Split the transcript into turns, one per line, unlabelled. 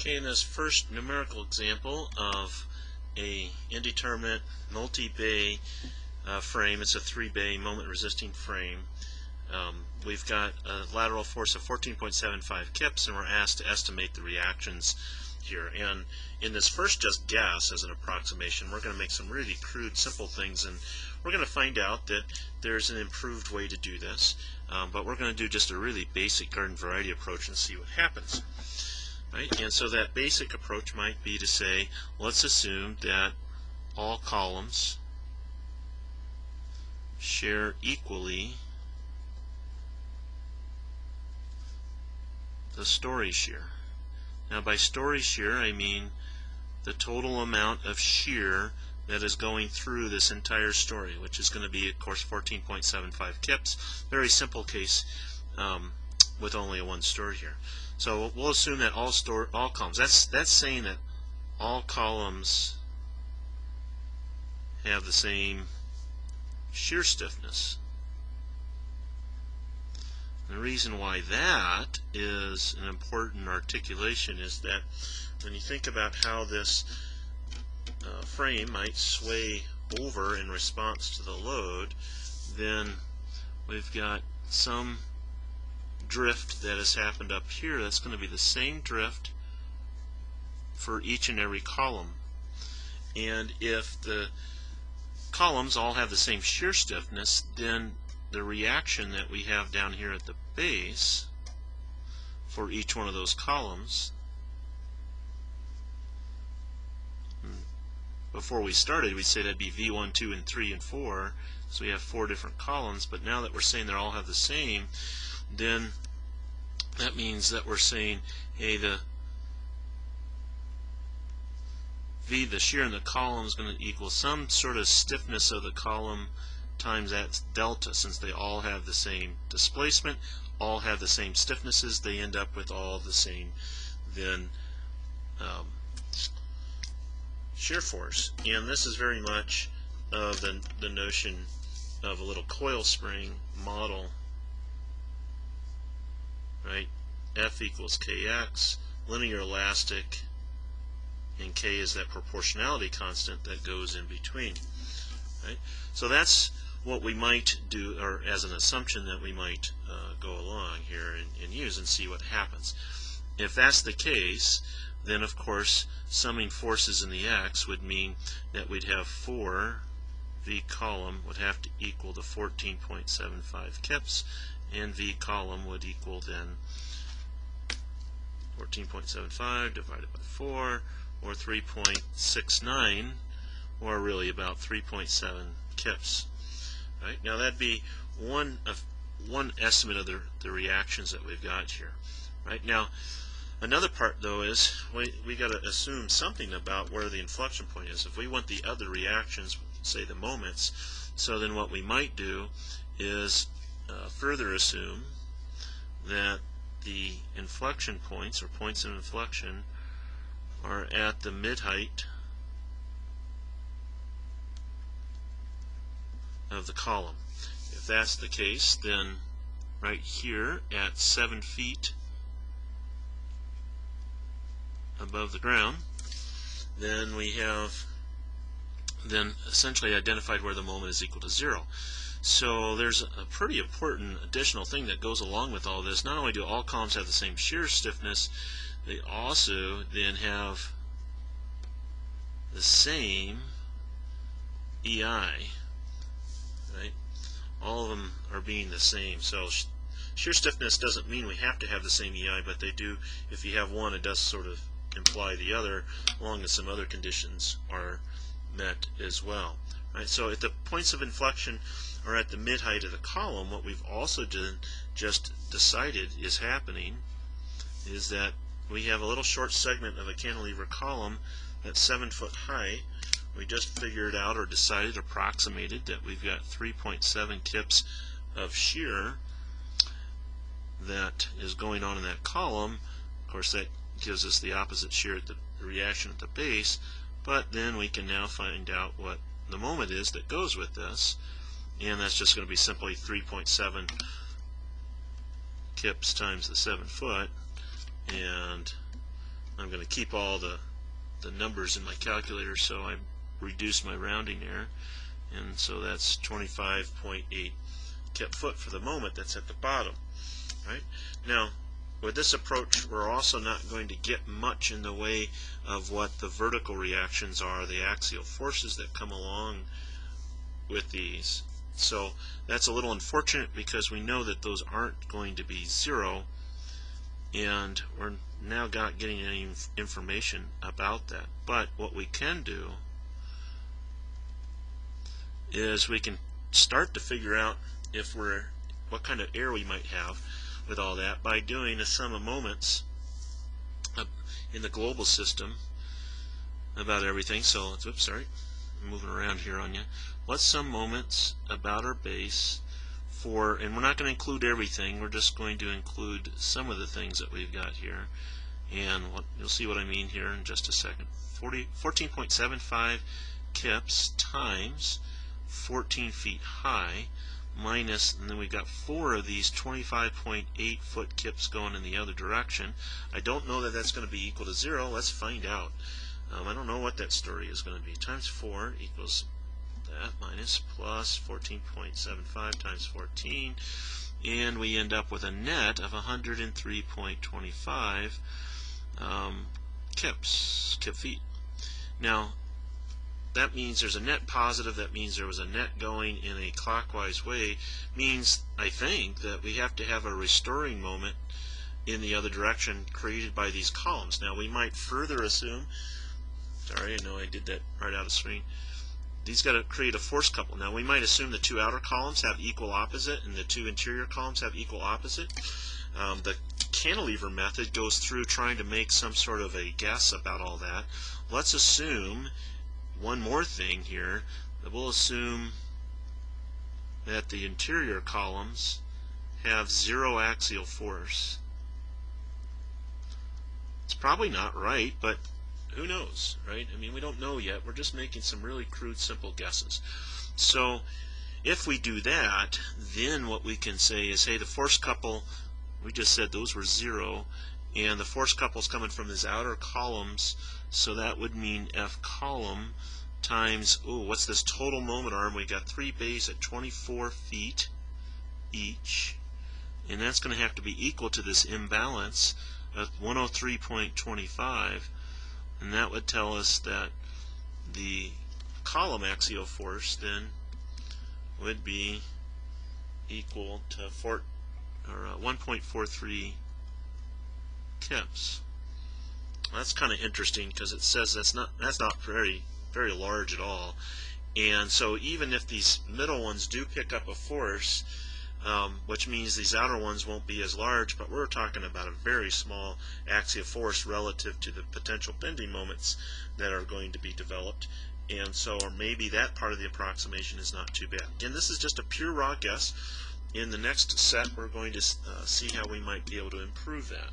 Okay, in this first numerical example of a indeterminate multi-bay frame, it's a 3-bay moment resisting frame. We've got a lateral force of 14.75 kips, and we're asked to estimate the reactions here. And in this first just guess as an approximation, we're going to make some really crude, simple things, and we're going to find out that there's an improved way to do this. But we're going to do just a really basic garden variety approach and see what happens. Right? And so that basic approach might be to say, let's assume that all columns share equally the story shear. Now by story shear I mean the total amount of shear that is going through this entire story, which is going to be, of course, 14.75 kips. Very simple case with only a one story here. So we'll assume that all columns. That's saying that all columns have the same shear stiffness. The reason why that is an important articulation is that when you think about how this frame might sway over in response to the load, then we've got some drift that has happened up here. That's going to be the same drift for each and every column. And if the columns all have the same shear stiffness, then the reaction that we have down here at the base for each one of those columns, before we started we'd say that'd be V1, 2, and 3, and 4, so we have 4 different columns. But now that we're saying they all have the same, then that means that we're saying, hey, the shear in the column is going to equal some sort of stiffness of the column times that delta. Since they all have the same displacement, all have the same stiffnesses, they end up with all the same then shear force. And this is very much of the notion of a little coil spring model, right? F equals kx, linear elastic, and k is that proportionality constant that goes in between, right? So that's what we might do, or as an assumption that we might go along here and use and see what happens. If that's the case, then of course summing forces in the x would mean that we'd have 4 V column would have to equal the 14.75 kips, and V column would equal then 14.75 divided by 4, or 3.69, or really about 3.7 kips. Right? Now that'd be one estimate of the reactions that we've got here. Right? Now another part though is we got to assume something about where the inflection point is. If we want the other reactions, say the moments, so then what we might do is further assume that the inflection points, or points of inflection, are at the mid-height of the column. If that's the case, then right here at 7 feet above the ground, then we have essentially identified where the moment is equal to 0. So there's a pretty important additional thing that goes along with all this. Not only do all columns have the same shear stiffness, they also then have the same EI, right? All of them are being the same. So shear stiffness doesn't mean we have to have the same EI, but they do. If you have one, it does sort of imply the other, along with some other conditions are met as well. Right? So if the points of inflection are at the mid-height of the column, what we've also just decided is happening is that we have a little short segment of a cantilever column that's 7 foot high. We just figured out, or decided, approximated, that we've got 3.7 kips of shear that is going on in that column. Of course, that gives us the opposite shear at the reaction at the base, but then we can now find out what the moment is that goes with this, and that's just going to be simply 3.7 kips times the 7 foot, and I'm going to keep all the numbers in my calculator, so I reduce my rounding error, and so that's 25.8 kip foot for the moment. That's at the bottom, right? Now, with this approach, we're also not going to get much in the way of what the vertical reactions are, the axial forces that come along with these. So that's a little unfortunate because we know that those aren't going to be zero, and we're now not getting any information about that. But what we can do is we can start to figure out if what kind of error we might have with all that by doing a sum of moments in the global system about everything. So oops, sorry, I'm moving around here on you. What's some moments about our base for, and we're not going to include everything, we're just going to include some of the things that we've got here, and you'll see what I mean here in just a second. 14.75 kips times 14 feet high minus, and then we've got 4 of these 25.8 foot kips going in the other direction. I don't know that that's going to be equal to 0. Let's find out. I don't know what that story is going to be. Times 4 equals that minus plus 14.75 times 14, and we end up with a net of 103.25 kip feet. Now that means there's a net positive. That means there was a net going in a clockwise way. Means, I think, that we have to have a restoring moment in the other direction created by these columns. Now we might further assume, sorry, I know I did that right out of screen, these got to create a force couple. Now we might assume the two outer columns have equal opposite and the two interior columns have equal opposite. The cantilever method goes through trying to make some sort of a guess about all that. Let's assume one more thing here, that we'll assume that the interior columns have 0 axial force. It's probably not right, but who knows, right? I mean, we don't know yet. We're just making some really crude, simple guesses. So if we do that, then what we can say is, hey, the force couple, we just said those were 0, and the force couple is coming from these outer columns, so that would mean F column times, what's this total moment arm? We got 3 bays at 24 feet each, and that's going to have to be equal to this imbalance of 103.25, and that would tell us that the column axial force then would be equal to 1.43 kips. That's kind of interesting because it says that's not very large at all. And so even if these middle ones do pick up a force, which means these outer ones won't be as large, but we're talking about a very small axial force relative to the potential bending moments that are going to be developed. And so, or maybe that part of the approximation is not too bad. Again, this is just a pure raw guess. In the next set, we're going to see how we might be able to improve that.